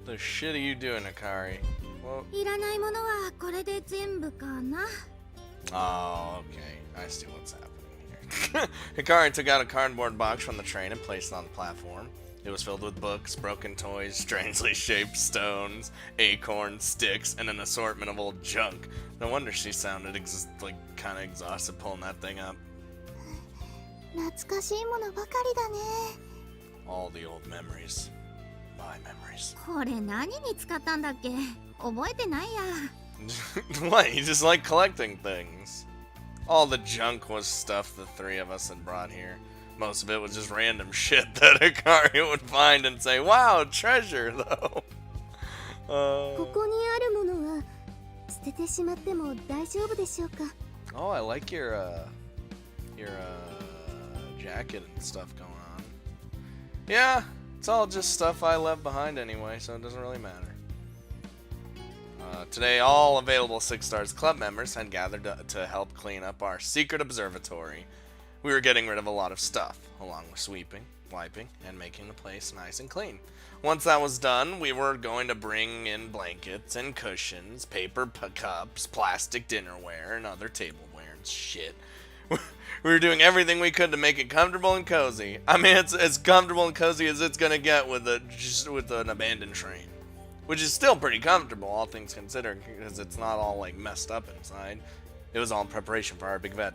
The shit are you doing, Hikari? Well, いらないものはこれで全部かな。 oh, okay. I see what's happening here. Hikari took out a cardboard box from the train and placed it on the platform. It was filled with books, broken toys, strangely shaped stones, acorns, sticks, and an assortment of old junk. No wonder she sounded like kind of exhausted pulling that thing up. 懐かしいものばかりだね。 All the old memories. My memories. これ何に使ったんだっけ？覚えてないや。What? You just like collecting things. All the junk was stuff the three of us had brought here. Most of it was just random shit that Hikari would find and say, wow, treasure, though. ここにあるものは捨ててしまっても大丈夫でしょうか？ Oh, I like your jacket and stuff going on. Yeah, it's all just stuff I left behind anyway, so it doesn't really matter. Today, all available 6 Stars Club members had gathered to help clean up our secret observatory. We were getting rid of a lot of stuff, along with sweeping, wiping, and making the place nice and clean. Once that was done, we were going to bring in blankets and cushions, paper cups, plastic dinnerware, and other tableware and shit. We were doing everything we could to make it comfortable and cozy. I mean, it's as comfortable and cozy as it's gonna get with an abandoned train. Which is still pretty comfortable, all things considered, because it's not all, like, messed up inside. It was all in preparation for our big event.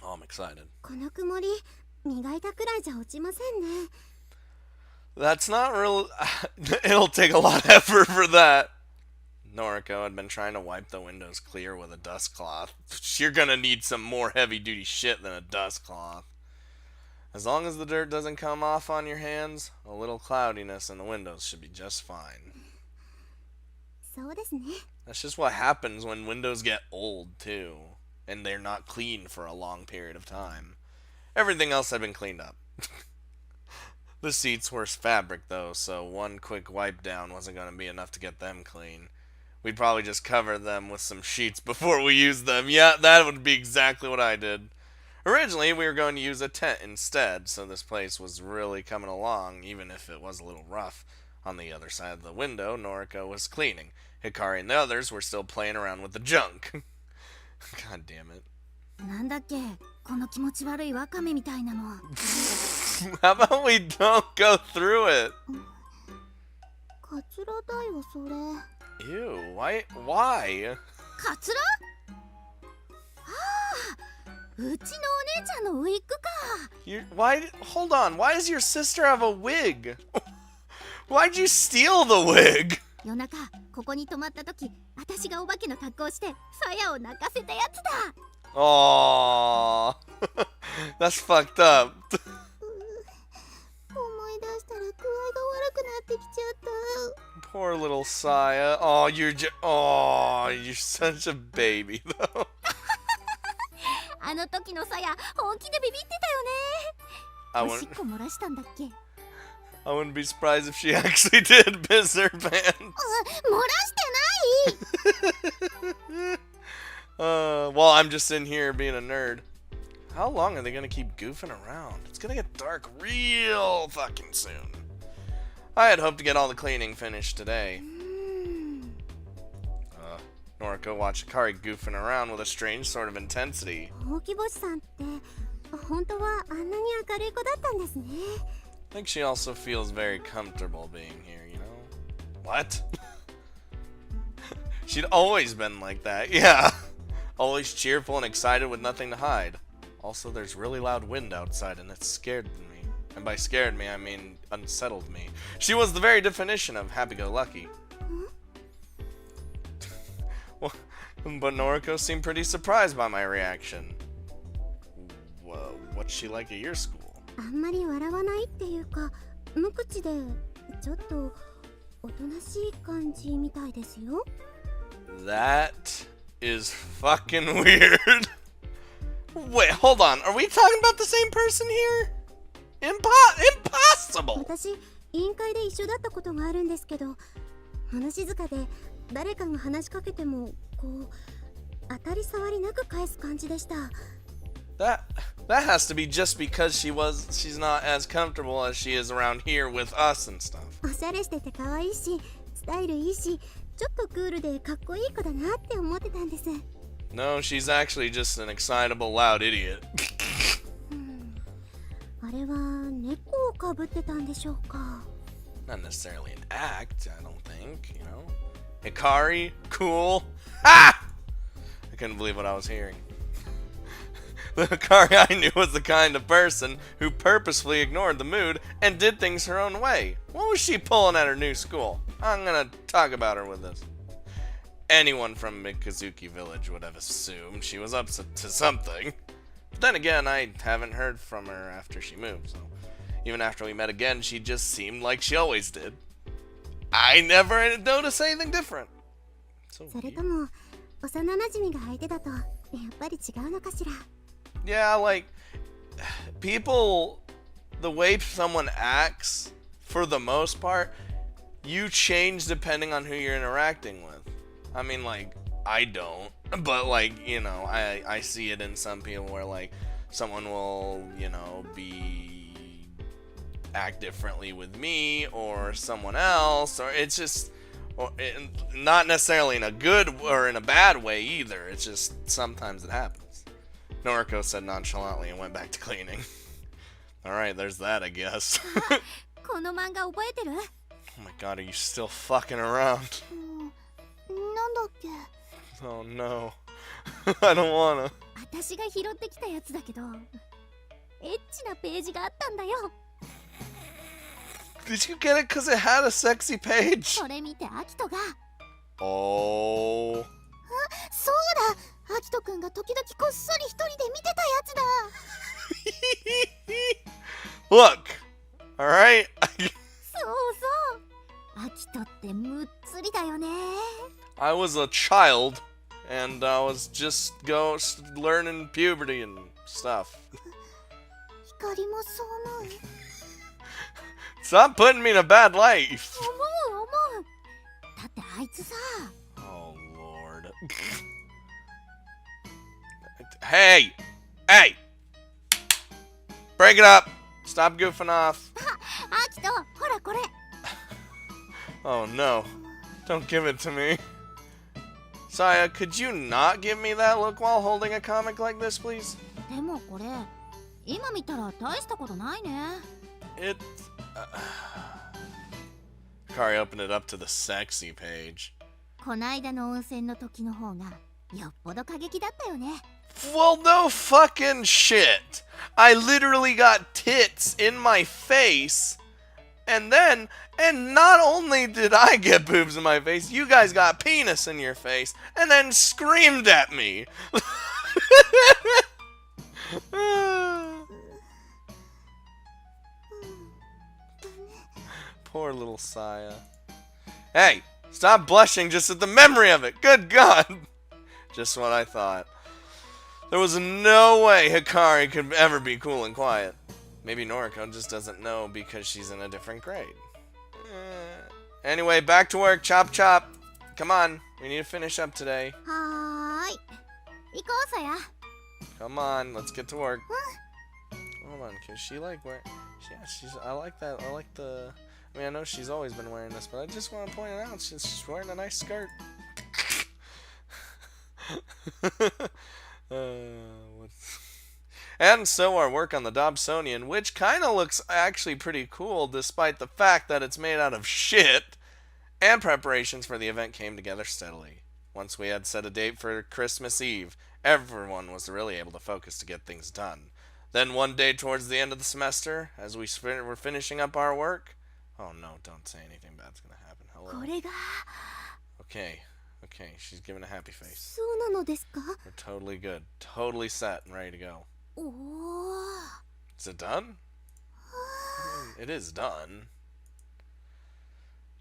Oh, I'm excited. この曇り、磨いたくらいじゃ落ちませんね。 That's not real... It'll take a lot of effort for that. Noriko had been trying to wipe the windows clear with a dust cloth. You're gonna need some more heavy-duty shit than a dust cloth. As long as the dirt doesn't come off on your hands, a little cloudiness in the windows should be just fine. そうですね。 That's just what happens when windows get old, too. And they're not clean for a long period of time. Everything else had been cleaned up. The seats were fabric, though, so one quick wipe down wasn't going to be enough to get them clean. We'd probably just cover them with some sheets before we used them. Yeah, that would be exactly what I did. Originally, we were going to use a tent instead, so this place was really coming along, even if it was a little rough. On the other side of the window, Noriko was cleaning. Hikari and the others were still playing around with the junk. God damn it. なんだっけ、この気持ち悪いワカメみたいなの。 How about we don't go through it? カツラだよ、それ。 Ew, why? カツラ？うちのお姉ちゃんのウィッグか。 Hold on, why does your sister have a wig? Why'd you steal the wig? 夜中ここに泊まった時、私がお化けの格好をしてサヤを泣かせたやつだ。 Aww. That's fucked up. 思い出したら具合が悪くなってきちゃった。 Poor little Saya. Oh, you're such a baby, though. あの時のサヤ、本気でビビってたよね。おしっこ漏らしたんだっけ？ I wouldn't be surprised if she actually did piss her pants. 漏らしてない。 Well, I'm just in here being a nerd. How long are they gonna keep goofing around? It's gonna get dark real fucking soon. I had hoped to get all the cleaning finished today. Noriko watched Hikari goofing around with a strange sort of intensity. ほうき星さんって本当はあんなに明るい子だったんですね。 I think she also feels very comfortable being here, you know? What? She'd always been like that, yeah. Always cheerful and excited with nothing to hide. Also, there's really loud wind outside and it scared me. And by scared me, I mean unsettled me. She was the very definition of happy-go-lucky. Well, but Noriko seemed pretty surprised by my reaction. Well, what's she like at your school? あんまり笑わないっていうか、無口でちょっとおとなしい感じみたいですよ。 That is fucking weird. Wait, hold on. Are we talking about the same person here? Impossible! 私、委員会で一緒だったことがあるんですけど、物静かで誰かが話しかけてもこう当たり障りなく返す感じでした。That that has to be just because she's not as comfortable as she is around here with us and stuff. おしゃれしてて可愛いし、スタイルいいし、ちょっとクールでかっこいい子だなって思ってたんです。No, she's actually just an excitable, loud idiot. あれは猫をかぶってたんでしょうか。Not necessarily an act, I don't think, you know. Hikari, cool. Ah! I couldn't believe what I was hearing. The Hikari I knew was the kind of person who purposefully ignored the mood and did things her own way. What was she pulling at her new school? I'm gonna talk about her with this. Anyone from Mikazuki Village would have assumed she was up to something. But then again, I haven't heard from her after she moved, so even after we met again, she just seemed like she always did. I never noticed anything different. So それとも幼馴染が相手だとやっぱり違うのかしら。yeah, like people, the way someone acts, for the most part, you change depending on who you're interacting with. I mean, like, I don't, but like, you know, I see it in some people where like someone will, you know, act differently with me or someone else, or it's just, not necessarily in a good or in a bad way either. It's just sometimes it happens. Noriko said nonchalantly and went back to cleaning. Alright, there's that, I guess. この漫画覚えてる？ Oh my god, are you still fucking around? なんだっけ？ Oh no. I don't wanna. 私が拾ってきたやつだけど、エッチなページがあったんだよ。 Did you get it because it had a sexy page? それ見てアキトが。 Oh. そうだ、アキトくんが時々こっそり一人で見てたやつだ。 Look. Alright. そうそう。アキトってむっつりだよね。I was a child and I was just learning puberty and stuff. 光もそう思う。 Stop putting me in a bad light. 思う。だってあいつさ。 Oh lord. Hey! Hey! Break it up! Stop goofing off. アキト、ほらこれ。 Oh no. Don't give it to me. Saya, could you not give me that look while holding a comic like this, please? でもこれ、今見たら大したことないね。 It... Kari opened it up to the sexy page. こないだの温泉の時の方がよっぽど過激だったよね。 Well, no fucking shit. I literally got tits in my face. And not only did I get boobs in my face, you guys got penis in your face and then screamed at me. Poor little Saya. Hey, stop blushing just at the memory of it. Good God. Just what I thought. There was no way Hikari could ever be cool and quiet. Maybe Noriko just doesn't know because she's in a different grade. Anyway, back to work. Chop chop. Come on. We need to finish up today. はーい。行こうさや。 Come on. Let's get to work. Hold on. Cause she like wear... Yeah, I like that. I like the... I mean, I know she's always been wearing this, but I just want to point it out. She's wearing a nice skirt. And so our work on the Dobsonian, which kind of looks actually pretty cool despite the fact that it's made out of shit, and preparations for the event came together steadily. Once we had set a date for Christmas Eve, everyone was really able to focus to get things done. Then one day towards the end of the semester, as we were finishing up our work... Oh no, don't say anything bad's gonna happen. Hello? これが。 Okay, she's giving a happy face. そうなのですか？ We're totally good. Totally set and ready to go. おお。 Is it done? It is done.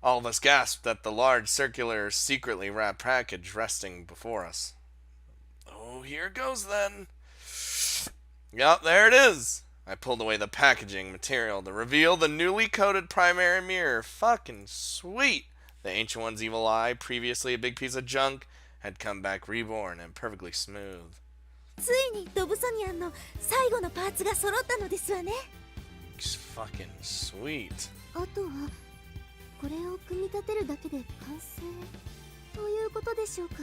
All of us gasped at the large, circular, secretly wrapped package resting before us. Oh, here it goes then. Yep, there it is. I pulled away the packaging material to reveal the newly coated primary mirror. Fucking sweet. The Ancient One's evil eye, previously a big piece of junk, had come back reborn and perfectly smooth. ついにドブソニアンの最後のパーツが揃ったのですわね。 It's fucking sweet. あとはこれを組み立てるだけで完成ということでしょうか。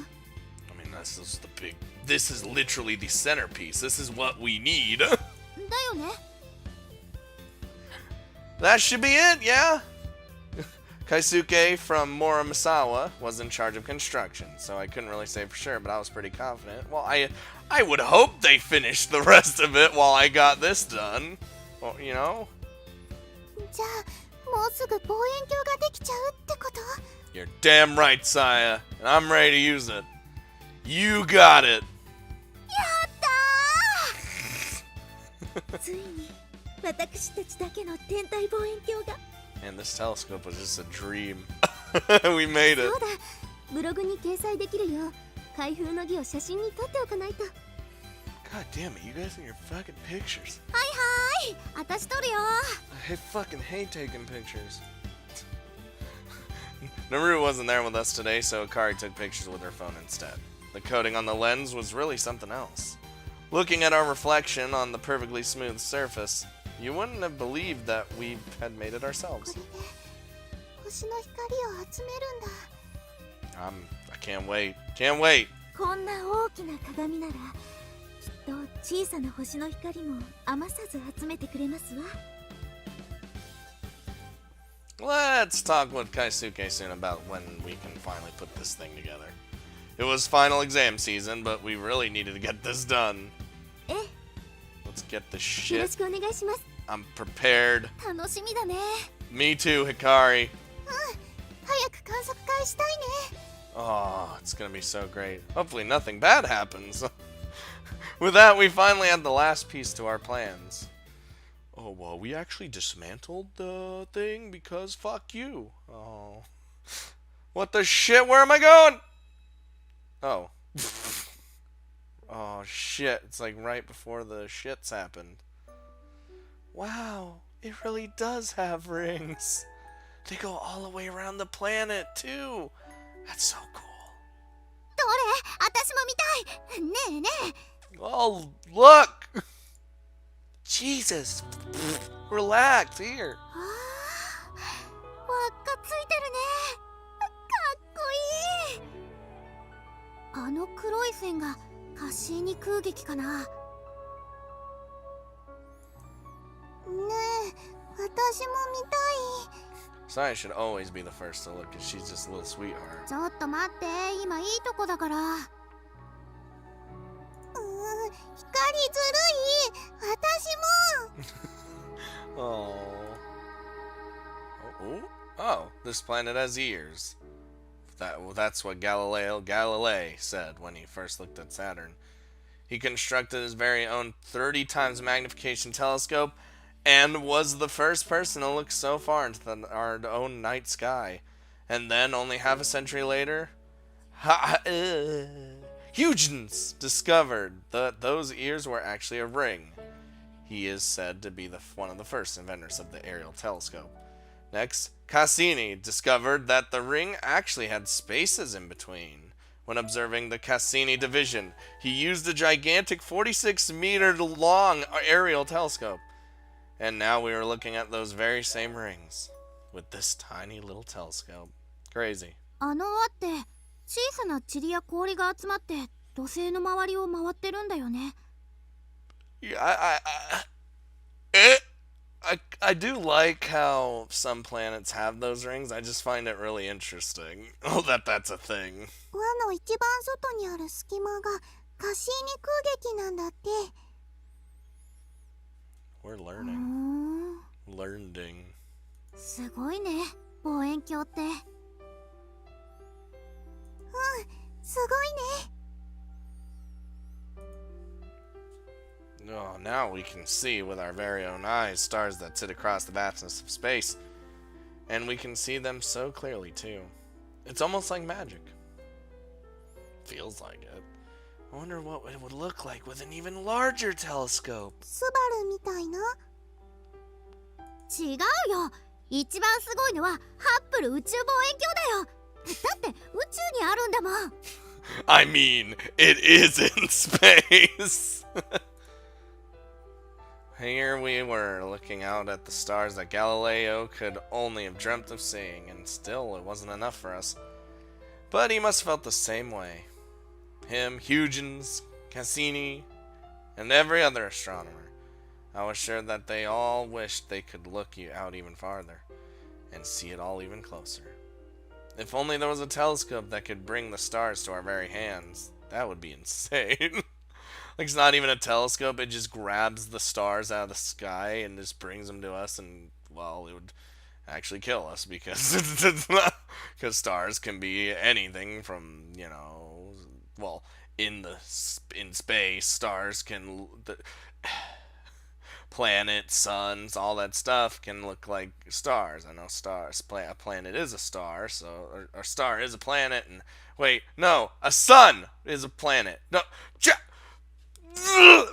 I mean, this is literally the centerpiece. This is what we need. だよね。 That should be it, yeah? Kaisuke from Muramasawa was in charge of construction, so I couldn't really say for sure, but I was pretty confident. Well, I would hope they finished the rest of it while I got this done. Well, you know? じゃあもうすぐ望遠鏡ができちゃうってこと？ You're damn right, Saya. And I'm ready to use it. You got it. やったーついに私たちだけの天体望遠鏡が。 And this telescope was just a dream. We made it. そうだ、ブログに掲載できるよう開封の儀を写真に撮っておかないと。 God damn it, you guys and your fucking pictures. はいはい、私撮るよ。 I fucking hate taking pictures. Naru wasn't there with us today, so Akari took pictures with her phone instead. The coating on the lens was really something else. Looking at our reflection on the perfectly smooth surface, you wouldn't have believed that we had made it こ ourselves. れで星の光を集めるんだ。I can't wait. Can't wait. こんな大きな鏡ならきっと小さな星の光も余さず集めてくれますわ。 Let's talk with Kaisuke soon about when we can finally put this thing together. It was final exam season, but we really needed to get this done. え、 Let's get this よろ shit. しくお願いします。 I'm prepared. 楽しみだね。 Me too, Hikari. 早く観測会したいね。 Oh, it's gonna be so great. Hopefully nothing bad happens. With that, we finally had the last piece to our plans. Oh, well, we actually dismantled the thing because fuck you. Oh. What the shit? Where am I going? Oh. Oh, shit. It's like right before the shits happened. Wow. It really does have rings. They go all the way around the planet, too. That's so cool. どれ？私も見たい。ねえねえ。 Oh, look! Jesus. Relax, here. ああ、輪っかついてるね。かっこいい。あの黒い線がカッシーニ空撃かな。ねえ、私も見たい。 Saya should always be the first to look, because she's just a little sweetheart. ちょっと待って、今いいとこだから。光ずるい。私も。 Oh. Oh, this planet has ears. That's what Galileo Galilei said when he first looked at Saturn. He constructed his very own 30 times magnification telescope and was the first person to look so far into our own night sky. And then, only half a century later, Huygens discovered that those ears were actually a ring. He is said to be one of the first inventors of the aerial telescope. Next, Cassini discovered that the ring actually had spaces in between. When observing the Cassini division, he used a gigantic 46-meter-long aerial telescope. And now we are looking at those very same rings with this tiny little telescope. Crazy. あの輪って小さな塵や氷が集まって土星の周りを回ってるんだよね。 Yeah, I do like how some planets have those rings. I just find it really interesting. Oh, that's a thing. 輪の一番外にある隙間がカッシーニ空撃なんだって。 We're learning. Learning. すごいね、望遠鏡って。すごいね。 Oh, now we can see with our very own eyes stars that sit across the vastness of space. And we can see them so clearly, too. It's almost like magic. Feels like it. I wonder what it would look like with an even larger telescope. スバルみたいな。違うよ。一番すごいのはハッブル宇宙望遠鏡だよ。だって宇宙にあるんだもん。I mean, it is in space. Here we were, looking out at the stars that Galileo could only have dreamt of seeing, and still it wasn't enough for us. But he must have felt the same way. Him, Huygens, Cassini, and every other astronomer. I was sure that they all wished they could look out even farther, and see it all even closer. If only there was a telescope that could bring the stars to our very hands. That would be insane. Like, it's not even a telescope, it just grabs the stars out of the sky and just brings them to us, and, well, it would actually kill us because it's not, because stars can be anything from, you know, well, in space, stars can, planets, suns, all that stuff can look like stars. I know stars, a planet is a star, so, or star is a planet, and, wait, no, a sun is a planet. No,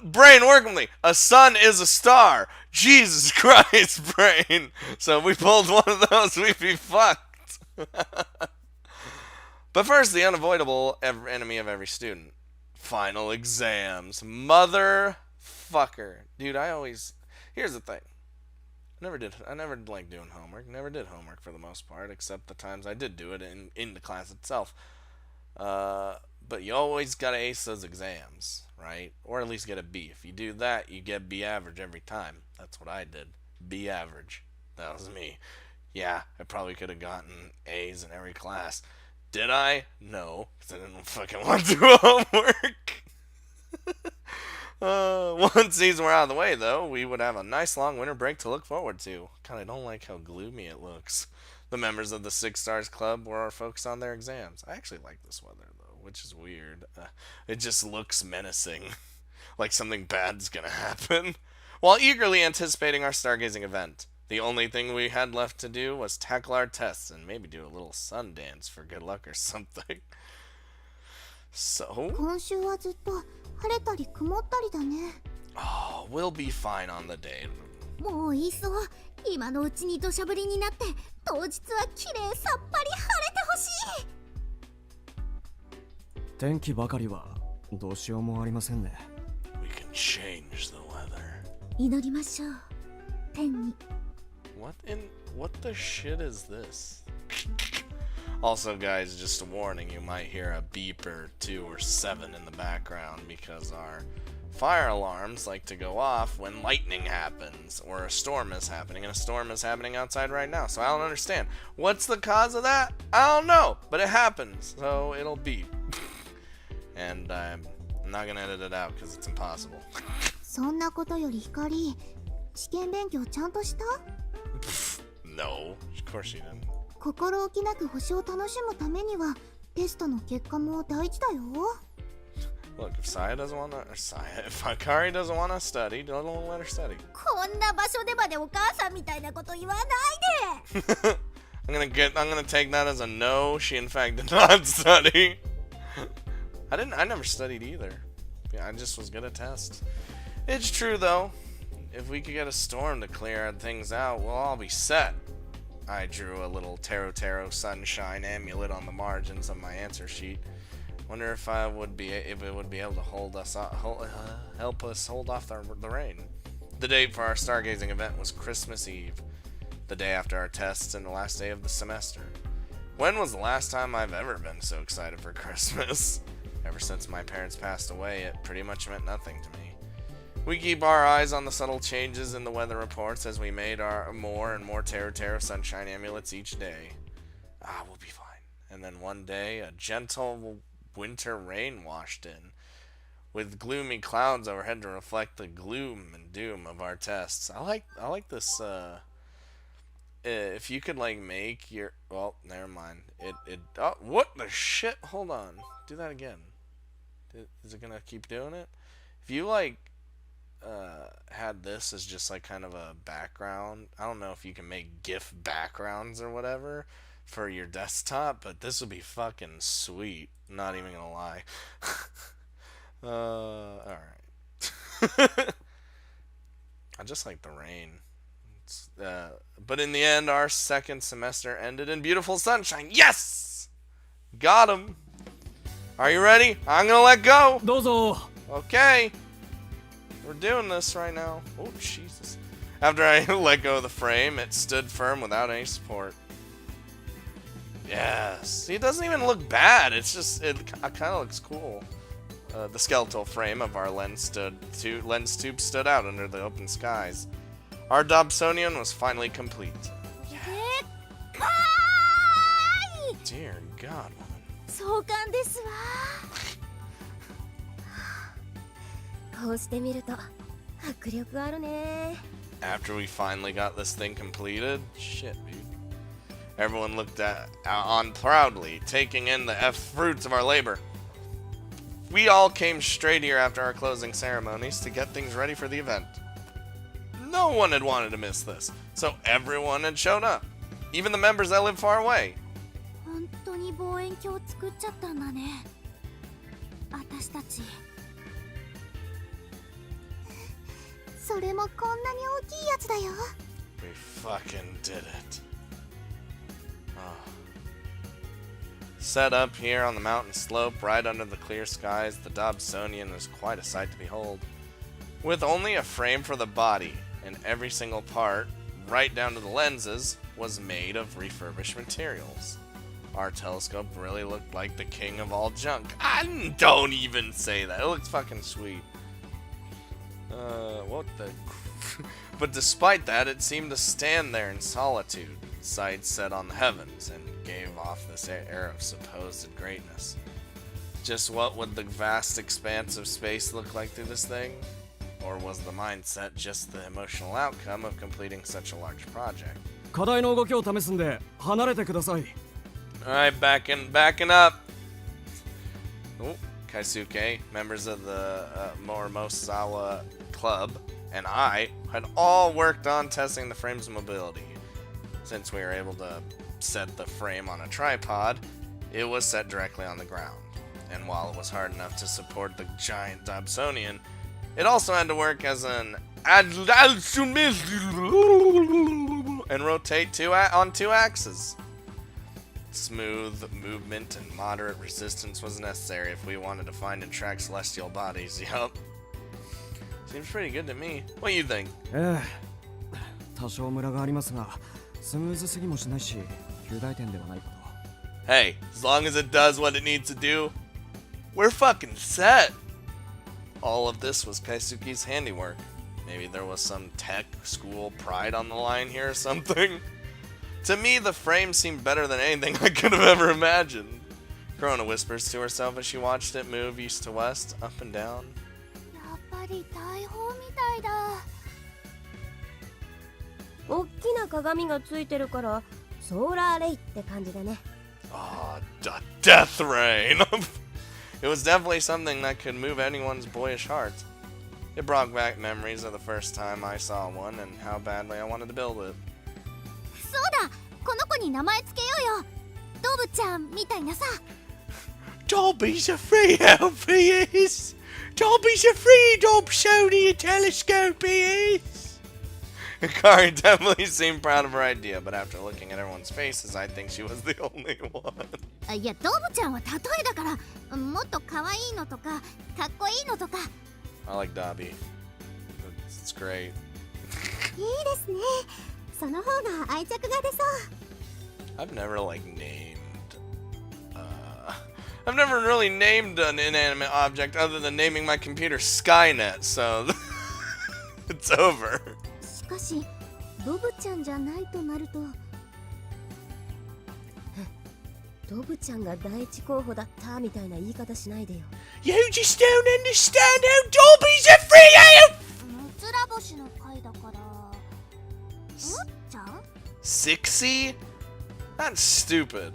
brain, work with me. A sun is a star. Jesus Christ, brain. So if we pulled one of those, we'd be fucked. But first, the unavoidable enemy of every student. Final exams. Motherfucker. Dude, here's the thing. I never liked doing homework. Never did homework for the most part, except the times I did do it in the class itself. But you always gotta ace those exams, right? Or at least get a B. If you do that, you get B average every time. That's what I did. B average. That was me. Yeah, I probably could have gotten A's in every class. Did I? No, because I didn't fucking want to do homework. Once these were out of the way, though, we would have a nice long winter break to look forward to. God, I don't like how gloomy it looks. The members of the Six Stars Club were focused on their exams. I actually like this weather, though, which is weird. It just looks menacing, like something bad's gonna happen. While eagerly anticipating our stargazing event, the only thing we had left to do was tackle our tests and maybe do a little sun dance for good luck or something. So? 今週はずっと晴れたり曇ったりだね。 Oh, we'll be fine on the day. もういいそう。今のうちに土砂降りになって当日は綺麗さっぱり晴れてほしい。天気ばかりはどうしようもありませんね。 We can change the weather. 祈りましょう。天に。What the shit is this? Also, guys, just a warning, you might hear a beep or 2 or 7 in the background because our fire alarms like to go off when lightning happens or a storm is happening, and a storm is happening outside right now, so I don't understand. What's the cause of that? I don't know, but it happens, so it'll beep. And I'm not gonna edit it out because it's impossible. そんなことより光、試験勉強ちゃんとした？ No, of course you didn't. 心置きなく星を楽しむためにはテストの結果も大事だよ。 Look, if Saya doesn't want to, or Saya, if Akari doesn't want to study, don't let her study. こんな場所でまでお母さんみたいなこと言わないで。I'm gonna take that as a no. She in fact did not study. I never studied either. Yeah, I just was good at tests. It's true though. If we could get a storm to clear things out, we'll all be set. I drew a little Taro sunshine amulet on the margins of my answer sheet. Wonder if it would be able to hold us help us hold off the rain. The date for our stargazing event was Christmas Eve, the day after our tests and the last day of the semester. When was the last time I've ever been so excited for Christmas? Ever since my parents passed away, it pretty much meant nothing to me. We keep our eyes on the subtle changes in the weather reports as we made our more and more Taro sunshine amulets each day. We'll be fine. And then one day, a gentle winter rain washed in, with gloomy clouds overhead to reflect the gloom and doom of our tests. I like this. If you could like make your, well, never mind. Oh, what the shit? Hold on. Do that again. Is it gonna keep doing it? If you like had this as just like kind of a background, I don't know if you can make GIF backgrounds or whatever for your desktop, but this would be fucking sweet. Not even gonna lie. Alright. I just like the rain. But in the end, our second semester ended in beautiful sunshine. Yes! Got him! Are you ready? I'm gonna let go. どうぞ。 Okay. We're doing this right now. Oh, Jesus. After I let go of the frame, it stood firm without any support. Yes. It doesn't even look bad. It's just, it kind of looks cool. The skeletal frame of our lens tube stood out under the open skies. Our Dobsonian was finally complete. Dear God, woman. 壮観ですわ。こうして見ると迫力あるね。 After we finally got this thing completed, shit, dude. Everyone looked on proudly, taking in the fruits of our labor. We all came straight here after our closing ceremonies to get things ready for the event. No one had wanted to miss this, so everyone had shown up, even the members that live far away. 本当に望遠鏡作っちゃったんだね。私たち。それもこんなに大きいやつだよ。We fucking did it. Set up here on the mountain slope, right under the clear skies, the Dobsonian was quite a sight to behold. With only a frame for the body, and every single part, right down to the lenses, was made of refurbished materials. Our telescope really looked like the king of all junk. Don't even say that. It looks fucking sweet. What the... But despite that, it seemed to stand there in solitude, sights set on the heavens, and gave off this air of supposed greatness. Just what would the vast expanse of space look like through this thing? Or was the mindset just the emotional outcome of completing such a large project? 課題の動きを試すんで離れてください。 Alright, backing up. Oh, Kaisuke, members of the Morimosawa Club, and I had all worked on testing the frame's mobility. Since we were able to set the frame on a tripod, it was set directly on the ground. And while it was hard enough to support the giant Dobsonian, it also had to work as an and rotate on two axes. Smooth movement and moderate resistance was necessary if we wanted to find and track celestial bodies. Yup. Seems pretty good to me. What do you think? 多少ムラがありますが、スムーズすぎもしないし、及第点ではないかと。 Hey, as long as it does what it needs to do, we're fucking set. All of this was Kaisuke's handiwork. Maybe there was some tech school pride on the line here or something. To me, the frame seemed better than anything I could have ever imagined. Corona whispers to herself as she watched it move east to west, up and down. やっぱり大砲みたいだ。大きな鏡がついてるからソーラーレイって感じだね。 Ah, death rain! It was definitely something that could move anyone's boyish heart. It brought back memories of the first time I saw one and how badly I wanted to build it. そうだ、この子に名前つけようよ。ドブちゃんみたいなさ。 Dobby's a free help, he is! Dobby's a free Dobsonian telescope, he is! Kari definitely seemed proud of her idea, but after looking at everyone's faces, I think she was the only one. いや、ドブちゃんは例えだから、もっと可愛いのとか、かっこいいのとか。 I like Dobby. It's great. いいですね。その方が愛着が出そう。 I've never I've never really named an inanimate object other than naming my computer Skynet, so it's over. しかし、ドブちゃんじゃないとなると。ドブちゃんが第一候補だったみたいな言い方しないでよ。 You just don't understand how Dobby's a free help! むつら星の回だから。むっちゃんSixy? That's stupid.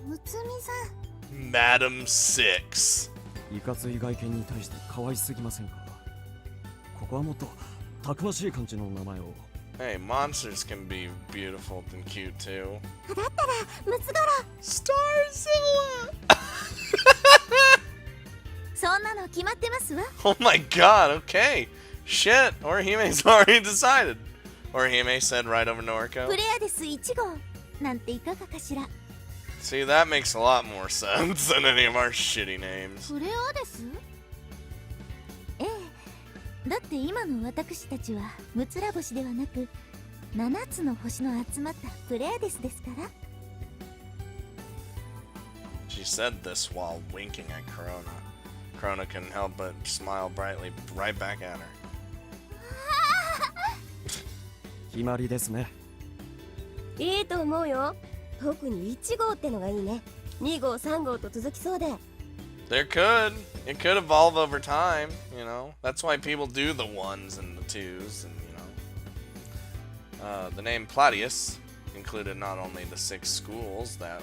むつみさん。 Madam Six. いかつい外見に対して可愛すぎませんか。ここはもっとたくましい感じの名前を。 Hey, monsters can be beautiful and cute too. だったらムツゴロウ。 Starzilla! そんなの決まってますわ。 Oh my god, okay. Shit, Orihime's already decided. Orihime said right over Noriko. プレアデス1号なんていかがかしら。See, that makes a lot more sense than any of our shitty names. プレアデス？ええ、だって今の私たちはムツラ星ではなく7つの星の集まったプレアデスですから。 She said this while winking at Corona. Corona couldn't help but smile brightly right back at her. 決まりですね。いいと思うよ。特に1号ってのがいいね。2号3号と続きそうで。 There could. It could evolve over time, you know. That's why people do the ones and the twos, and you know. The name Platius included not only the 6 schools that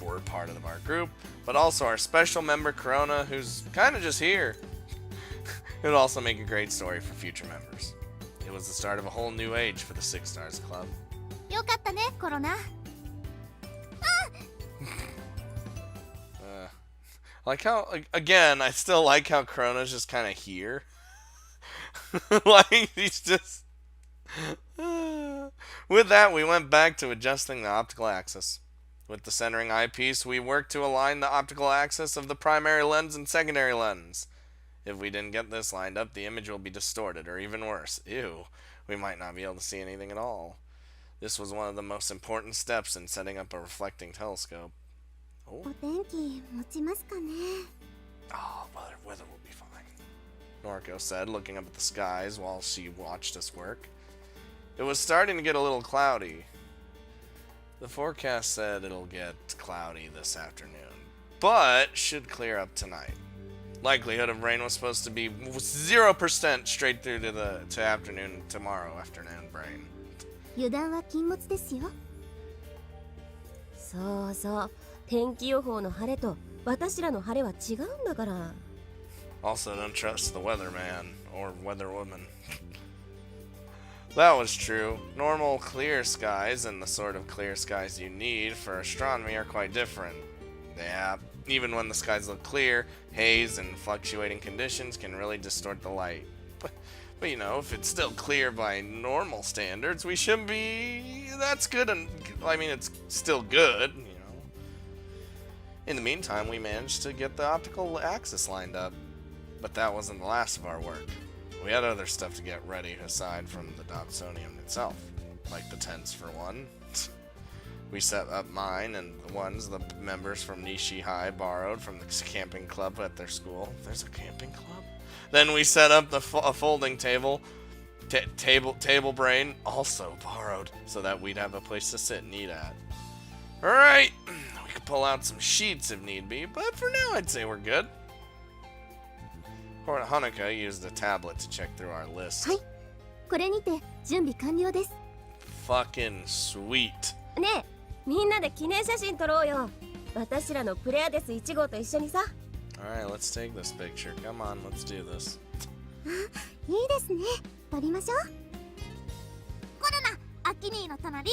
were part of our group, but also our special member Corona, who's kind of just here. It would also make a great story for future members. It was the start of a whole new age for the Six Stars Club. よかったね、コロナ。 Like how, again, I still like how Corona's just kind of here. Like, he's just... With that, we went back to adjusting the optical axis. With the centering eyepiece, we worked to align the optical axis of the primary lens and secondary lens. If we didn't get this lined up, the image will be distorted, or even worse, ew, we might not be able to see anything at all. This was one of the most important steps in setting up a reflecting telescope. Oh. お天気持ちますかね。 Oh, weather will be fine, Noriko said, looking up at the skies while she watched us work. It was starting to get a little cloudy. The forecast said it'll get cloudy this afternoon, but should clear up tonight. Likelihood of rain was supposed to be 0% straight through to afternoon tomorrow afternoon rain. 油断は禁物ですよ。そうそう。天気予報の晴れと私らの晴れは違うんだから。 Also, don't trust the weatherman or weatherwoman. That was true. Normal clear skies and the sort of clear skies you need for astronomy are quite different. Yeah, even when the skies look clear, haze and fluctuating conditions can really distort the light. But you know, if it's still clear by normal standards, we shouldn't be... That's good, and I mean, it's still good, you know. In the meantime, we managed to get the optical axis lined up. But that wasn't the last of our work. We had other stuff to get ready aside from the Dobsonium itself. Like the tents for one. We set up mine and the ones the members from Nishi High borrowed from the camping club at their school. There's a camping club? Then we set up a folding table. Table brain, also borrowed, so that we'd have a place to sit and eat at. Alright, we could pull out some sheets if need be, but for now I'd say we're good. Hanukkah used a tablet to check through our list. はい、これにて準備完了です。 Fucking sweet. ねえ、みんなで記念写真撮ろうよ。私らのプレアデス1号と一緒にさ。 Alright, let's take this picture. Come on, let's do this. いいですね。撮りましょう。コロナ、アキニーの隣。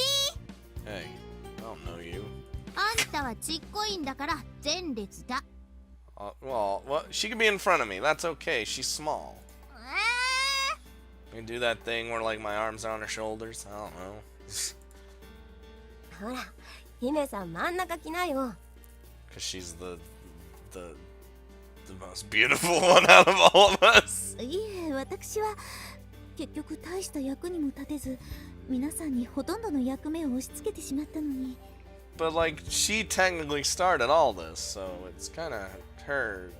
Hey, I don't know you. あんたはちっこいんだから前列だ。 Well, she can be in front of me. That's okay. She's small. We can do that thing where like my arms are on her shoulders. I don't know. ほら、姫さん真ん中来ないよ。 Cause she's the most beautiful one out of all of us. いえ、私は結局大した役にも立てず、皆さんにほとんどの役目を押し付けてしまったのに。 But like, she technically started all this, so it's kind of her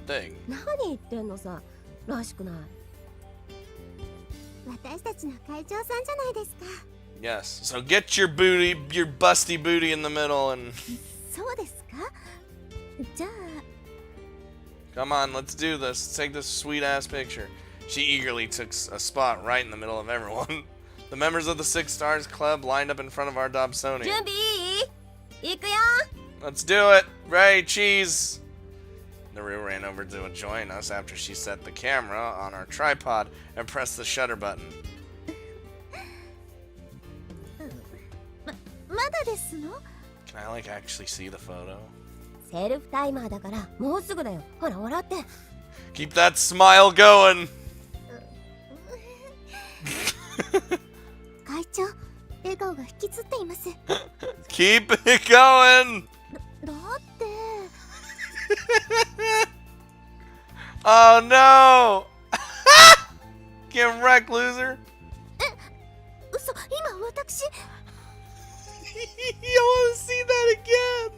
thing. 何言ってんのさ、らしくない。私たちの会長さんじゃないですか。 Yes. So get your booty, your busty booty in the middle, and そうですか？じゃあ。 come on, let's do this. Let's take this sweet ass picture. She eagerly took a spot right in the middle of everyone. The members of the Six Stars Club lined up in front of our Dobsonian. 準備いい？行くよ。 Let's do it! Ray, cheese! Naru ran over to join us after she set the camera on our tripod and pressed the shutter button. まだですの？ Can I like actually see the photo? セルフタイマーだからもうすぐだよ。ほら笑って。 Keep that smile going! 会長、顔が引きつっています。 Keep it going! だって Oh no! Get wrecked, loser! 嘘、今私 You want to see that again?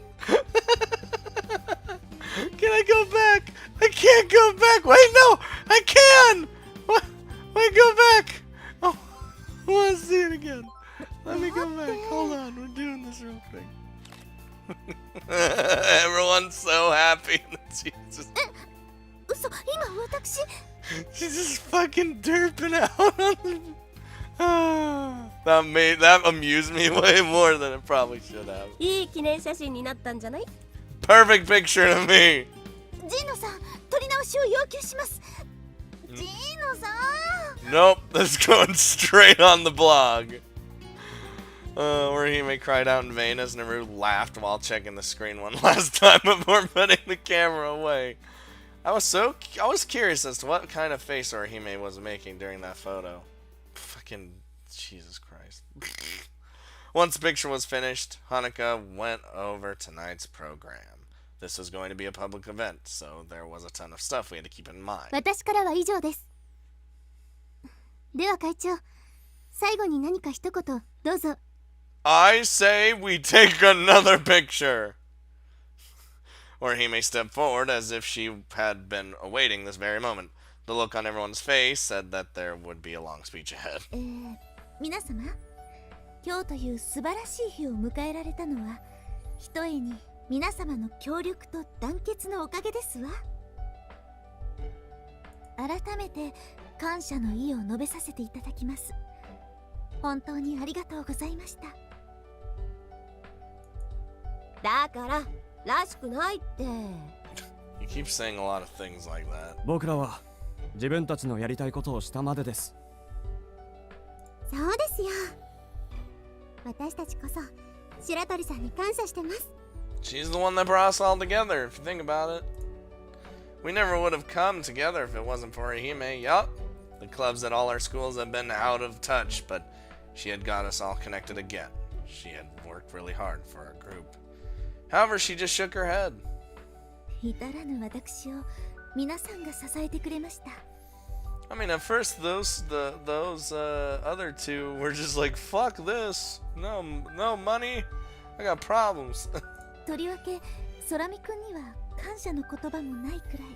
Can I go back? I can't go back! Wait, no! I can! What? Wait, go back! Oh, I want to see it again. Let me go back. Hold on, we're doing this real quick. Everyone's so happy that she's just... 嘘、今私 She's just fucking derping out on the... that amused me way more than it probably should have. いい記念写真になったんじゃない？ Perfect picture to me. ジーノさん、撮り直しを要求します。ジーノさん Nope, that's going straight on the blog. Where Hime cried out in vain as Naru laughed while checking the screen one last time before putting the camera away. I was curious as to what kind of face Orihime was making during that photo. Fucking Jesus Christ. Once the picture was finished, Hanukkah went over tonight's program. This was going to be a public event, so there was a ton of stuff we had to keep in mind. 私からは以上です。では会長、最後に何か一言どうぞ。 I say we take another picture. Orihime stepped forward as if she had been awaiting this very moment. The look on everyone's face said that there would be a long speech ahead. 皆様、今日という素晴らしい日を迎えられたのは、ひとえに皆様の協力と団結のおかげですわ。改めて感謝の意を述べさせていただきます。本当にありがとうございました。だかららしくないって。 You keep saying a lot of things like that. 僕らは自分たちのやりたいことをしたまでです。そうですよ。私たちこそ白鳥さんに感謝してます。 She's the one that brought us all together, if you think about it. We never would have come together if it wasn't for Orihime. Yup. The clubs at all our schools have been out of touch, but she had got us all connected again. She had worked really hard for our group. However, she just shook her head. 至らぬ私を皆さんが支えてくれました。 I mean, at first, those other two were just like, fuck this. No money. I got problems. とりわけ空見くんには感謝の言葉もないくらい。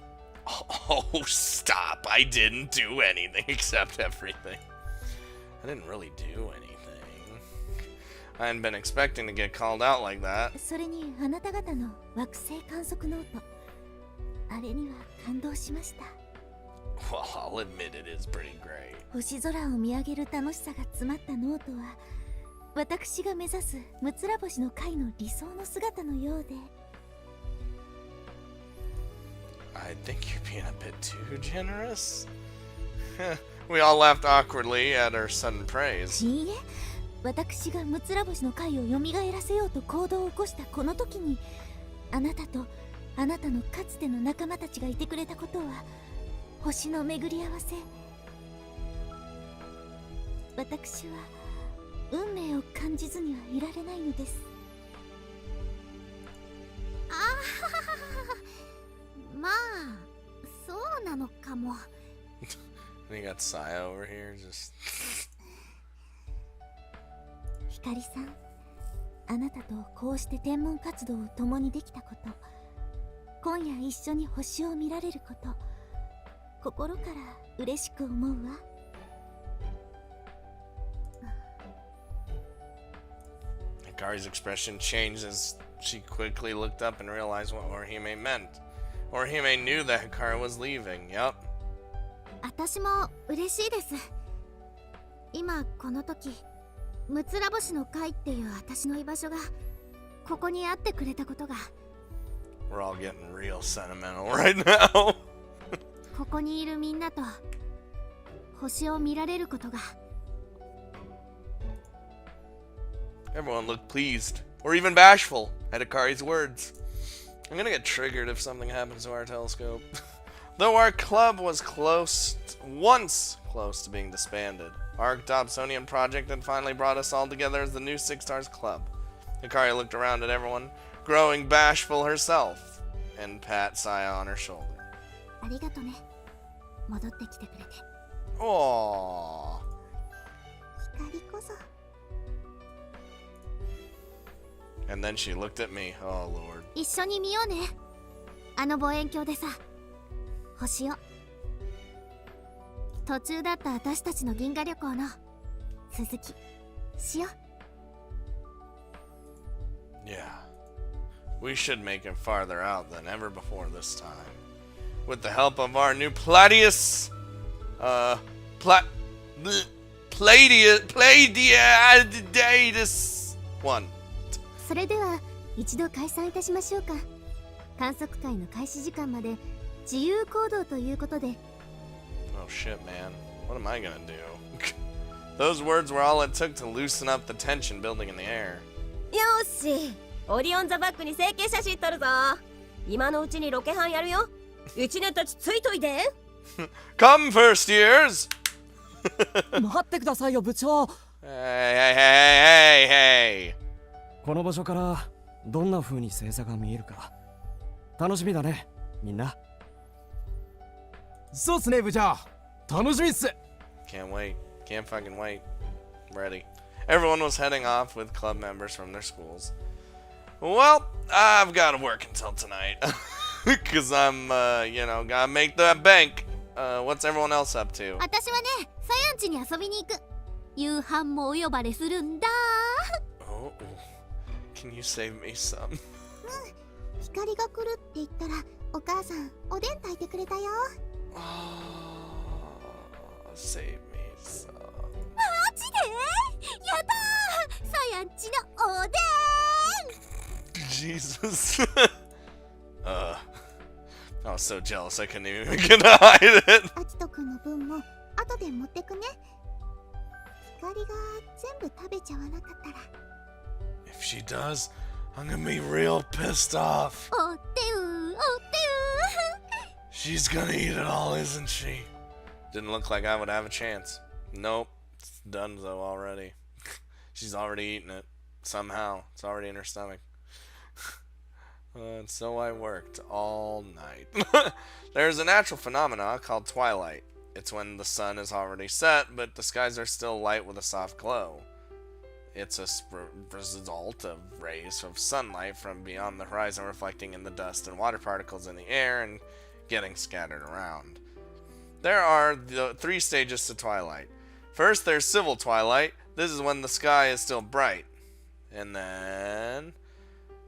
Oh, stop. I didn't do anything except everything. I didn't really do anything. I hadn't been expecting to get called out like that. それにあなた方の惑星観測ノート、あれには感動しました。 Well, I'll admit it is pretty great. 星空を見上げる楽しさが詰まったノートは、私が目指すむつら星の会の理想の姿のようで。 I think you're being a bit too generous. We all laughed awkwardly at her sudden praise. いいえ、私がむつら星の会を蘇らせようと行動を起こしたこの時に、あなたとあなたのかつての仲間たちがいてくれたことは星の巡り合わせ。私は運命を感じずにはいられないのです。ああ、まあそうなのかも。 And you got Saya over here just... ひかりさん、あなたとこうして天文活動を共にできたこと、今夜一緒に星を見られること、心から嬉しく思うわ。 Hikari's expression changed as she quickly looked up and realized what Orihime meant. Orihime knew that Hikari was leaving. Yup. 私も嬉しいです。今この時、むつら星の会っていう私の居場所がここにあってくれたことが、 We're all getting real sentimental right now. ここにいるみんなと星を見られることが。 Everyone looked pleased, or even bashful, at Hikari's words. I'm gonna get triggered if something happens to our telescope. Though our club was once close to being disbanded. Our Dobsonian project had finally brought us all together as the new Six Stars Club. Hikari looked around at everyone, growing bashful herself, and pat Saya on her shoulder. ありがとね。戻ってきてくれて。 Aww. 光こそ。 And then she looked at me. Oh, Lord. 一緒に見ようね。あの望遠鏡でさ。星を。途中だった私たちの銀河旅行の続きしよう。 Yeah. We should make it farther out than ever before this time. With the help of our new Palladius one. それでは一度解散いたしましょうか。観測会の開始時間まで自由行動ということで。 Oh shit, man. What am I gonna do? Those words were all it took to loosen up the tension building in the air. よし、オリオン座バックに成形写真撮るぞ。今のうちにロケハンやるよ。1年たちついといて。Come, first years! 待ってくださいよ部長。 Hey. この場所からどんな風に星座が見えるか楽しみだねみんな。そうっすね部長。楽しみっす。 Can't wait. Can't fucking wait. Ready. Everyone was heading off with club members from their schools. Well, I've got to work until tonight. Because I'm, gotta make that bank. What's everyone else up to? 私はね、サヤン家に遊びに行く。夕飯もお呼ばれするんだ。 Oh, can you save me some? 光が来るって言ったら、お母さんおでん炊いてくれたよ。 Oh, save me some. マジで？やだー！サヤン家のおでん。 Jesus. I was so jealous I couldn't even hide it. アキトくんの分も後で持ってくね。光が全部食べちゃわなかったら。 If she does, I'm gonna be real pissed off. おってう。 She's gonna eat it all, isn't she? Didn't look like I would have a chance. Nope. It's done though already. She's already eaten it. Somehow. It's already in her stomach. And so I worked all night. There's a natural phenomena called twilight. It's when the sun is already set, but the skies are still light with a soft glow. It's a result of rays of sunlight from beyond the horizon reflecting in the dust and water particles in the air and getting scattered around. There are the 3 stages to twilight. First, there's civil twilight. This is when the sky is still bright. And then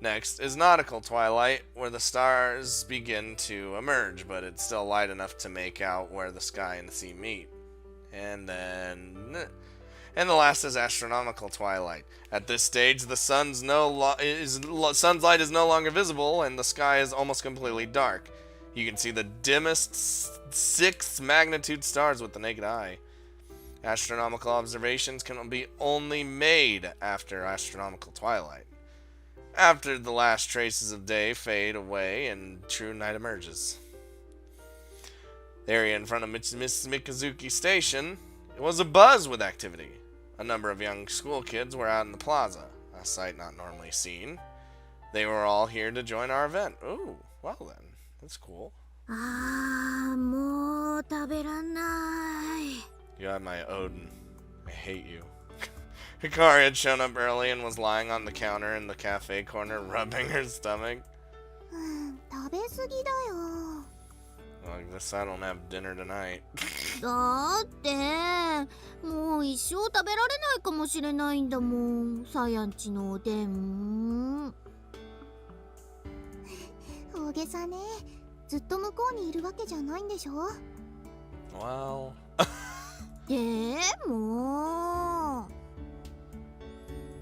next is nautical twilight, where the stars begin to emerge, but it's still light enough to make out where the sky and the sea meet. And the last is astronomical twilight. At this stage, the sun's light is no longer visible, and the sky is almost completely dark. You can see the dimmest 6th magnitude stars with the naked eye. Astronomical observations can be only made after astronomical twilight. After the last traces of day fade away and true night emerges. The area in front of Miss Mikazuki Station, it was abuzz with activity. A number of young school kids were out in the plaza, a sight not normally seen. They were all here to join our event. Ooh, well then, that's cool. あー、もう食べらんない。 You had my Odin. I hate you. Hikari had shown up early and was lying on the counter in the cafe corner, rubbing her stomach. 食べ過ぎだよ。 Well, I guess I don't have dinner tonight. だってもう一生食べられないかもしれないんだもん、サヤンちのおでん。大げさね。ずっと向こうにいるわけじゃないんでしょ。 Well... でも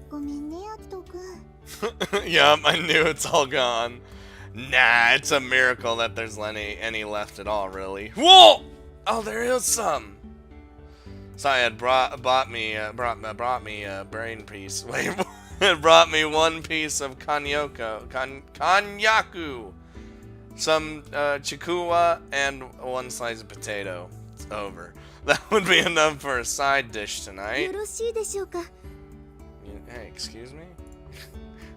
ごめんね、アキトくん。 Yup, I knew it's all gone. Nah, it's a miracle that there's any left at all, really. Whoa! Oh, there is some. Saya had brought me a brain piece. Wait, it brought me 1 piece of konyaku, some chikuwa, and 1 slice of potato. It's over. That would be enough for a side dish tonight. よろしいでしょうか。 Hey, excuse me?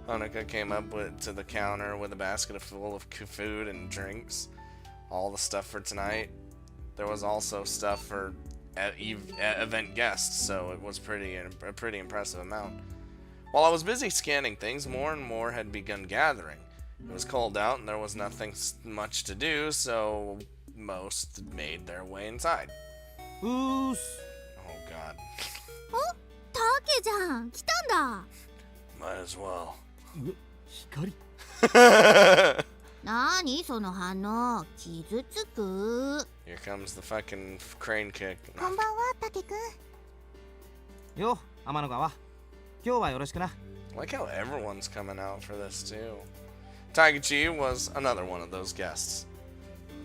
Honoka came up to the counter with a basket full of food and drinks. All the stuff for tonight. There was also stuff for event guests, so it was a pretty impressive amount. While I was busy scanning things, more and more had begun gathering. It was cold out and there was nothing much to do, so most made their way inside. うーす Oh god. お、タケじゃん。来たんだ。 Might as well. 光なにその反応。傷つく。 Here comes the fucking crane kick. こんばんは、タケくん。よ天の川今日はよろしくな Like how everyone's coming out for this too. Takechi was another one of those guests.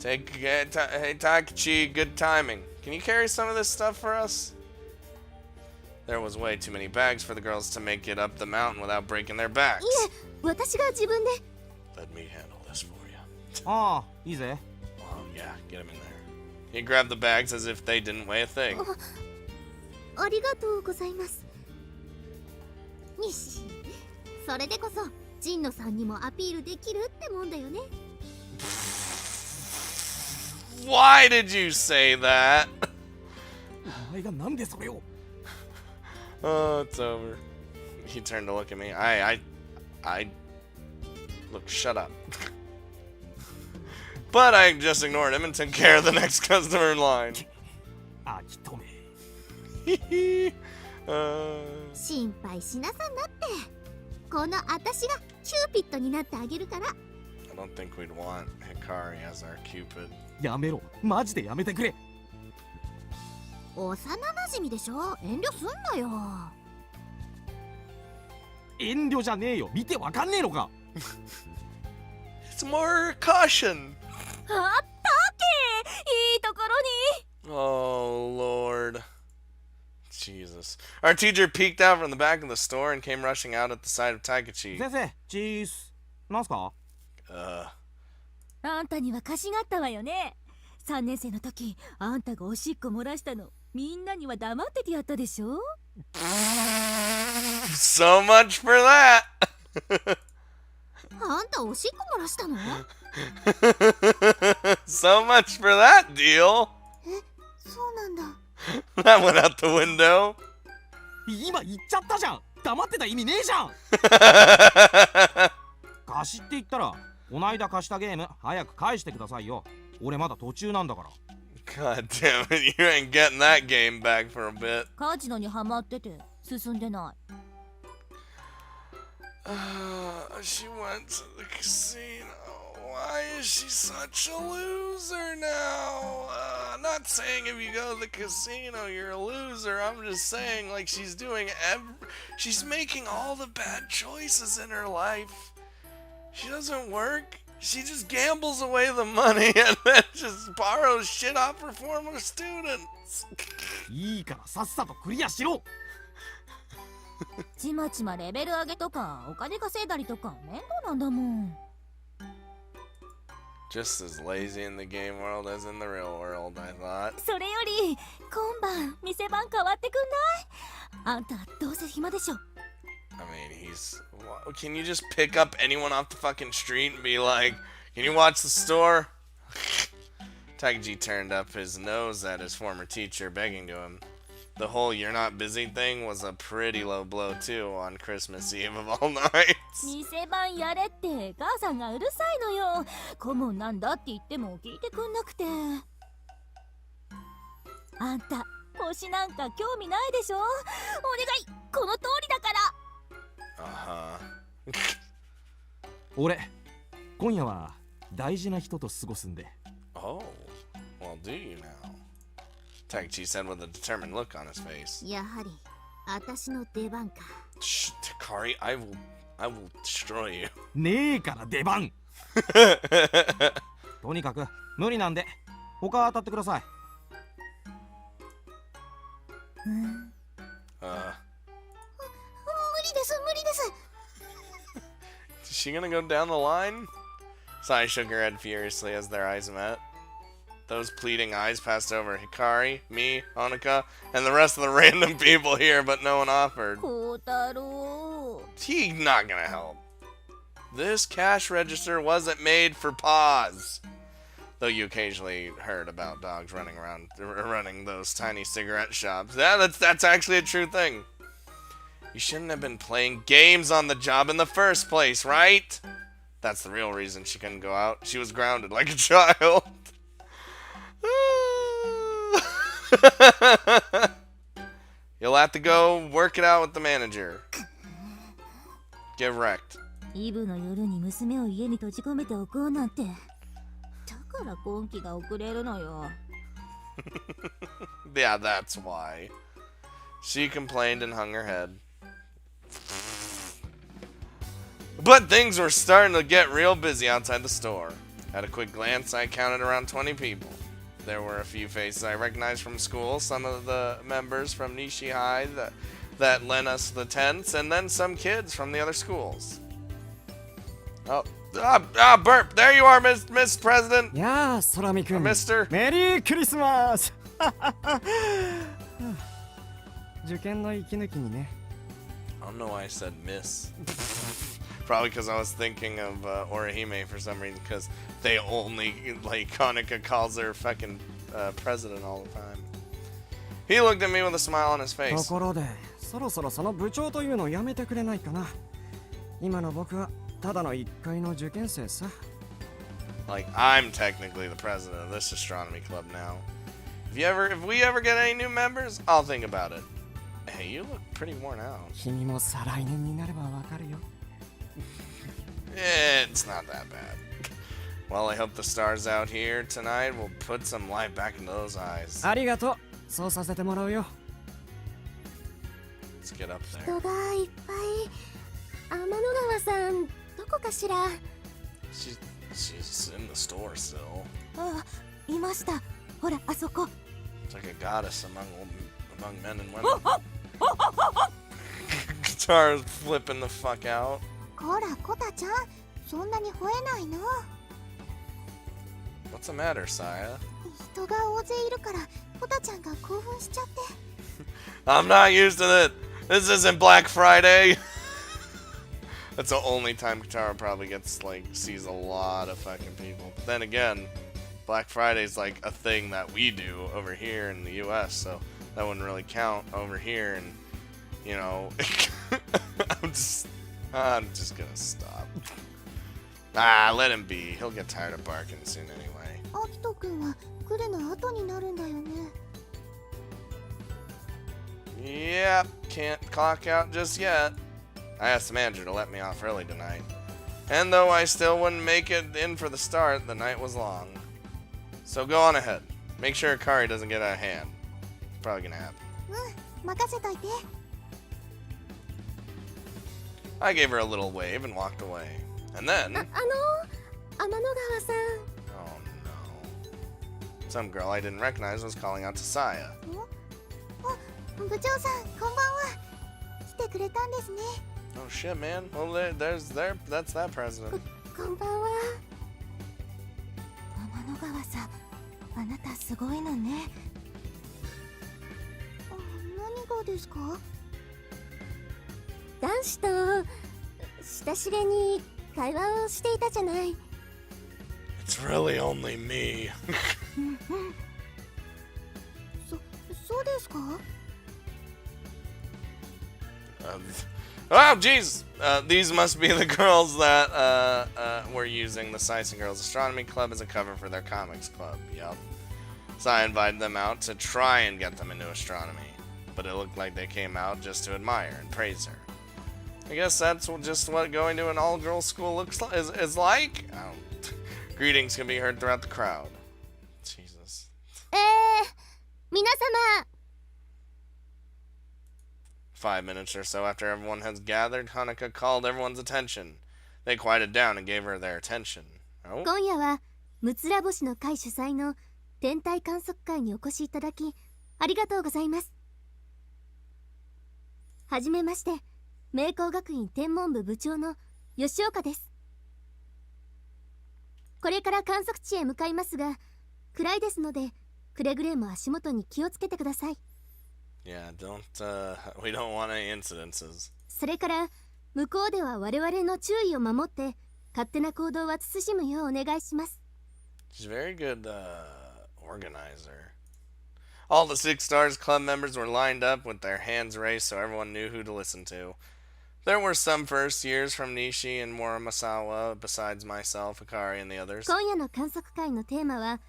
Hey Takechi, good timing. Can you carry some of this stuff for us? There was way too many bags for the girls to make it up the mountain without breaking their backs. いえ、私が自分で。 Let me handle this for you. ああいいぜ Yeah, get him in there. He grabbed the bags as if they didn't weigh a thing. ありがとうございます。にし、それでこそジンノさんにもアピールできるってもんだよね。 Why did you say that? お前がなんでそれを Oh, it's over. He turned to look at me. Look, shut up. But I just ignored him and took care of the next customer in line. 秋止め 心配しなさんだって。この私がキューピッドになってあげるから。 I don't think we'd want Hikari as our Cupid. やめろマジでやめてくれ幼馴染でしょ。遠慮すんなよ。遠慮じゃねえよ見てわかんねえのか It's more caution. あ、タケいいところに Oh, Lord. Jesus. Our teacher peeked out from the back of the store and came rushing out at the sight of Takechi. 先生チーズなんすか あんたには貸しがあったわよね。3年生の時あんたがおしっこ漏らしたのみんなには黙っててやったでしょ。 So much for that. あんたおしっこ漏らしたの？ So much for that deal. そうなんだ。 That went out the window. 今言っちゃったじゃん黙ってた意味ねえじゃん貸しって言ったらこないだ貸したゲーム早く返してくださいよ俺まだ途中なんだから God damn it, you ain't getting that game back for a bit. カジノにハマってて進んでない。 She went to the casino. Why is she such a loser now? Not saying if you go to the casino you're a loser. I'm just saying like she's she's making all the bad choices in her life. She doesn't work. She just gambles away the money and then just borrows shit off her former students. いいからさっさとクリアしろちまちまレベル上げとかお金稼いだりとか面倒なんだもん。 Just as lazy in the game world as in the real world, I thought. それより今晩店番変わってくんない？あんたどうせ暇でしょ。 I mean, can you just pick up anyone off the fucking street and be like, can you watch the store? Takeji turned up his nose at his former teacher, begging to him. The whole "you're not busy" thing was a pretty low blow too on Christmas Eve of all nights. 店番やれって母さんがうるさいのよ。顧問なんだって言っても聞いてくんなくて。あんた星なんか興味ないでしょ。お願いこの通りだから。 俺今夜は大事な人と過ごすんで Oh, well, do you now? Takechi said with a determined look on his face. やはり私の出番か。 Shh, Takari, I will destroy you. ねえから出番とにかく無理なんで他当たってください 無理です無理です。 Is she gonna go down the line? Sai shook her head furiously as their eyes met. Those pleading eyes passed over Hikari, me, Honoka, and the rest of the random people here, but no one offered. 孝太郎 He's not gonna help. This cash register wasn't made for paws. Though you occasionally heard about dogs running those tiny cigarette shops. Yeah, that's actually a true thing. You shouldn't have been playing games on the job in the first place, right? That's the real reason she couldn't go out. She was grounded like a child. You'll have to go work it out with the manager. Get wrecked. イブの夜に娘を家に閉じ込めておこうなんてだから今期が遅れるのよ Yeah, that's why. She complained and hung her head. But things were starting to get real busy outside the store. At a quick glance, I counted around 20 people. There were a few faces I recognized from school, some of the members from Nishi High that lent us the tents, and then some kids from the other schools. Burp! There you are, Miss President! やあ、空見く Or ん。 Mister. メリークリスマス受験の息抜きにね。 I don't know why I said Miss. Probably because I was thinking of Orihime for some reason, because they only, like, Konica calls her fucking president all the time. He looked at me with a smile on his と face. ころで、そろそろその部長というのをやめてくれないかな。今の僕はただの一回の受験生さ。 Like, I'm technically the president of this astronomy club now. If we ever get any new members, I'll think about it. Hey, you look pretty worn out. 君も再来年になればわかるよ。 It's not that bad. Well, I hope the stars out here tonight will put some light back into those eyes. ありがとう。そうさせてもらうよ。 Let's get up there. 人がいっぱい天の川さんどこかしら She's in the store still. あいましたほらあそこ It's like a goddess among men and women. Guitar's flipping the fuck out. こらコタちゃんそんなに吠えないの What's the matter, Saya? 人が大勢いるからコタちゃんが興奮しちゃって I'm not used to it. This isn't Black Friday. That's the only time Katara probably sees a lot of fucking people. But then again, Black Friday's like a thing that we do over here in the US, so that wouldn't really count over here. And you know, I'm just gonna stop. Let him be. He'll get tired of barking soon anyway. アキトくんは来るの後になるんだよね Yep, can't clock out just yet. I asked the manager to let me off early tonight. And though I still wouldn't make it in for the start, the night was long. So go on ahead. Make sure Akari doesn't get out of hand. It's probably gonna happen. うん任せといて I gave her a little wave and walked away. And then... 天の川さん Oh no. Some girl I didn't recognize was calling out to Saya. あ部長さんこんばんは来てくれたんですね Oh shit, man. Well, that's that president. こんばんは天の川さんあなたすごいのね何がですか男子と親しげに会話をしていたじゃない It's really only me. そうですか Oh, jeez! These must be the girls that were using the Science and Girls Astronomy Club as a cover for their comics club. Yup. So I invited them out to try and get them into astronomy. But it looked like they came out just to admire and praise her. I guess that's just what going to an all-girls school is like. Greetings can be heard throughout the crowd. Jesus. 皆様 5 minutes or so after everyone has gathered, Hanukkah called everyone's attention. They quieted down and gave her their attention. Oh? 今夜はムツラ星の会主催の天体観測会にお越しいただきありがとうございますはじめまして明光学院天文部部長の吉岡ですこれから観測地へ向かいますが暗いですので、くれぐれも足元に気をつけてください。 Yeah, we don't want any incidences. それから向こうでは我々の注意を守って勝手な行動は慎むようお願いします。 She's a very good, organizer. All the Six Stars Club members were lined up with their hands raised so everyone knew who to listen to. There were some first years from Nishi and Muramasawa, besides myself, Akari, and the others. 今夜の観測会のテーマは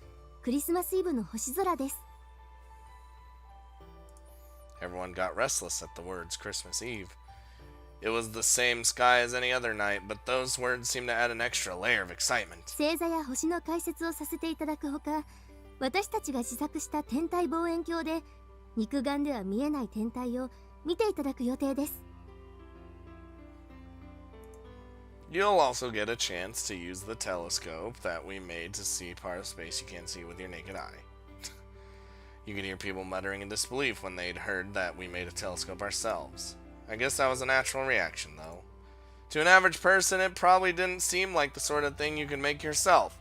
クリスマスイブの星空です。 Everyone got restless at the words Christmas Eve. It was the same sky as any other night, but those words seemed to add an extra layer of excitement. 星座や星の解説をさせていただくほか、私たちが自作した天体望遠鏡で肉眼では見えない天体を見ていただく予定です。 You'll also get a chance to use the telescope that we made to see part of space you can't see with your naked eye. You could hear people muttering in disbelief when they'd heard that we made a telescope ourselves. I guess that was a natural reaction, though. To an average person, it probably didn't seem like the sort of thing you could make yourself.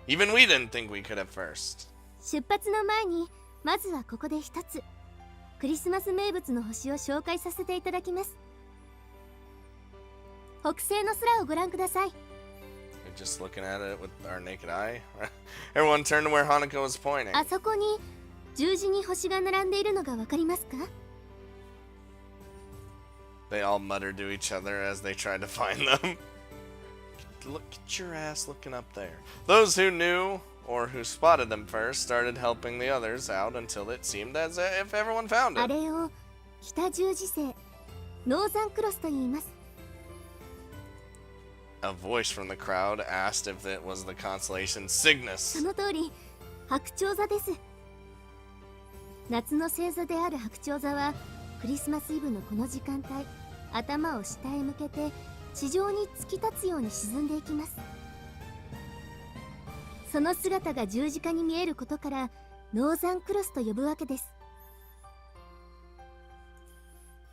Even we didn't think we could at first. 出発の前にまずはここで一つクリスマス名物の星を紹介させていただきます。北西の空をご覧ください。 We're just looking at it with our naked eye. Everyone turned to where Hanukkah was pointing. あそこに十字に星が並んでいるのがわかりますか？ They all muttered to each other as they tried to find them. Look at your ass looking up there. Those who knew or who spotted them first started helping the others out until it seemed as if everyone found あ it. れを北十字星ノーザンクロスと言います。 A voice from the crowd asked if it was the constellation Cygnus. その通り白鳥座です。夏の星座である白鳥座はクリスマスイブのこの時間帯頭を下へ向けて地上に突き立つように沈んでいきます。その姿が十字架に見えることからノーザンクロスと呼ぶわけです。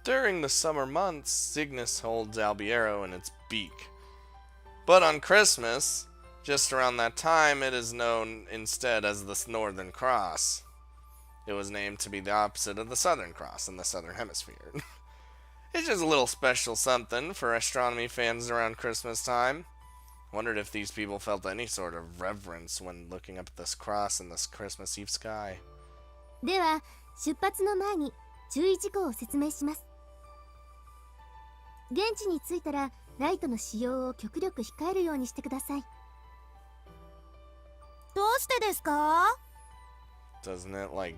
During the summer months, Cygnus holds Albiero in its beak. But on Christmas, just around that time, it is known instead as the Northern Cross. It was named to be the opposite of the Southern Cross in the Southern Hemisphere. It's just a little special something for astronomy fans around Christmas time. Wondered if these people felt any sort of reverence when looking up at this cross in this Christmas Eve sky. では出発の前に注意事項を説明します。現地に着いたらライトの使用を極力控えるようにしてください。どうしてですか？ Doesn't it like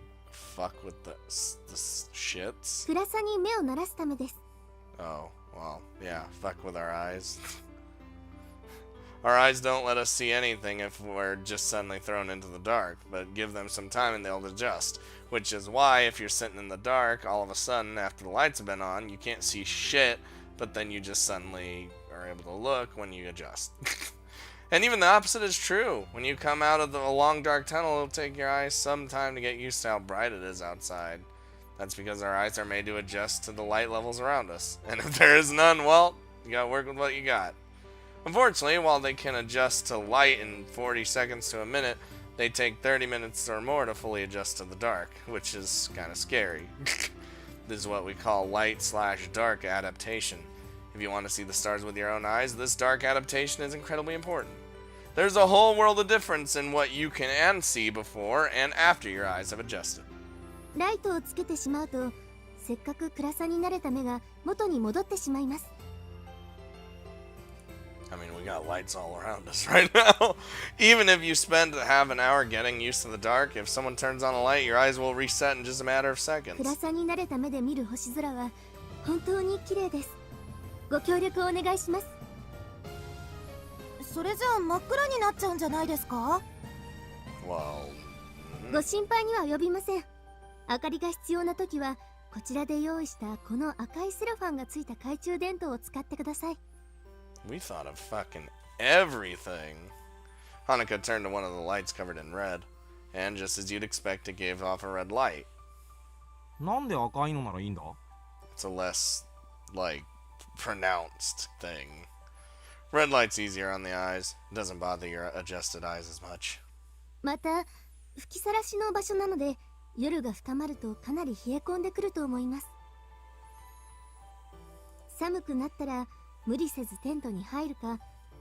fuck with the shits? 暗さに目を慣らすためです。 Oh, well, yeah, fuck with our eyes. Our eyes don't let us see anything if we're just suddenly thrown into the dark, but give them some time and they'll adjust. Which is why, if you're sitting in the dark, all of a sudden, after the lights have been on, you can't see shit, but then you just suddenly are able to look when you adjust. And even the opposite is true. When you come out of a long dark tunnel, it'll take your eyes some time to get used to how bright it is outside. That's because our eyes are made to adjust to the light levels around us. And if there is none, well, you gotta work with what you got. Unfortunately, while they can adjust to light in 40 seconds to a minute, they take 30 minutes or more to fully adjust to the dark, which is kind of scary. This is what we call light/dark adaptation. If you want to see the stars with your own eyes, this dark adaptation is incredibly important. There's a whole world of difference in what you can see before and after your eyes have adjusted. ライトをつけてしまうとせっかく暗さに慣れた目が元に戻ってしまいます。 I mean, we got lights all around us right now. Even if you spend half an hour getting used to the dark, if someone turns on a light, your eyes will reset in just a matter of seconds. 暗さに慣れた目で見る星空は本当に綺麗です。ご協力をお願いします。それじゃあ真っ暗になっちゃうんじゃないですか？ Well, ご心配には及びません。明かりが必要な時はこちらで用意したこの赤いセロファンがついた懐中電灯を使ってください。 we thought of fucking everything. Hanukkah turned to one of the lights covered in red, and just as you'd expect, it gave off a red light. なんで赤いのならいいんだ？ It's a less, like, pronounced thing. Red light's easier on the eyes. It doesn't bother your adjusted eyes as much. また吹きさらしの場所なので、夜が深まるとかなり冷え込んでくると思います。寒くなったら無理せずテントに入るか、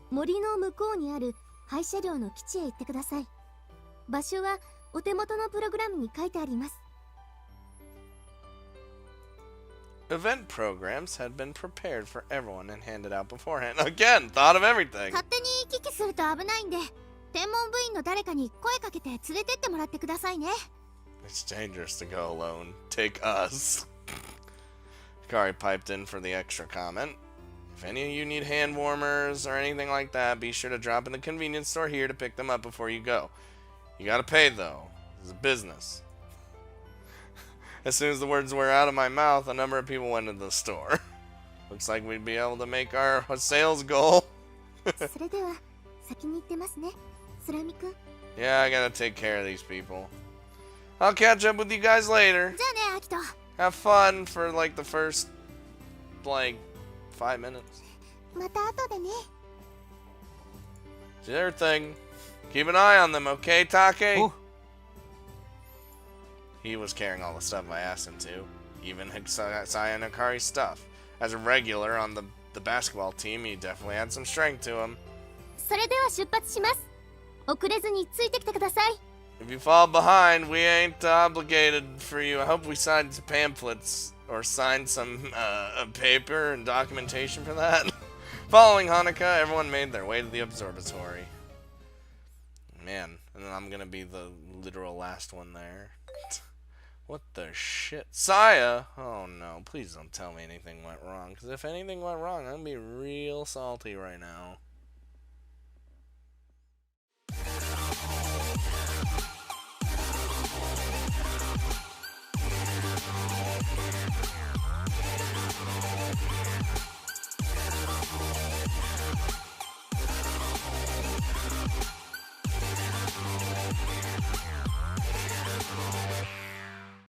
森の向こうにある廃車両の基地へ行ってください。場所はお手元のプログラムに書いてあります。 Event programs had been prepared for everyone and handed out beforehand. Again, thought of everything. 勝手に行き来すると危ないんで、天文部員の誰かに声かけて連れてってもらってくださいね。 It's dangerous to go alone. Take us. Hikari piped in for the extra comment. If any of you need hand warmers or anything like that, be sure to drop in the convenience store here to pick them up before you go. You gotta pay though. This is a business. As soon as the words were out of my mouth, a number of people went into the store. Looks like we'd be able to make our sales goal. それでは先に行ってますね、スラミくん。 Yeah, I gotta take care of these people. I'll catch up with you guys later. じゃあね、アキト。 Have fun for like the first, like, 5 minutes. また後でね。 Do their thing. Keep an eye on them, okay, Take? Oh. He was carrying all the stuff I asked him to. Even Saya and Hikari's stuff. As a regular on the basketball team, he definitely had some strength to him. それでは出発します。遅れずについてきてください。 If you fall behind, we ain't obligated for you. I hope we signed some pamphlets or signed some paper and documentation for that. Following Hanukkah, everyone made their way to the observatory. Man, and then I'm gonna be the literal last one there. What the shit? Saya? Oh no, please don't tell me anything went wrong, because if anything went wrong, I'm gonna be real salty right now.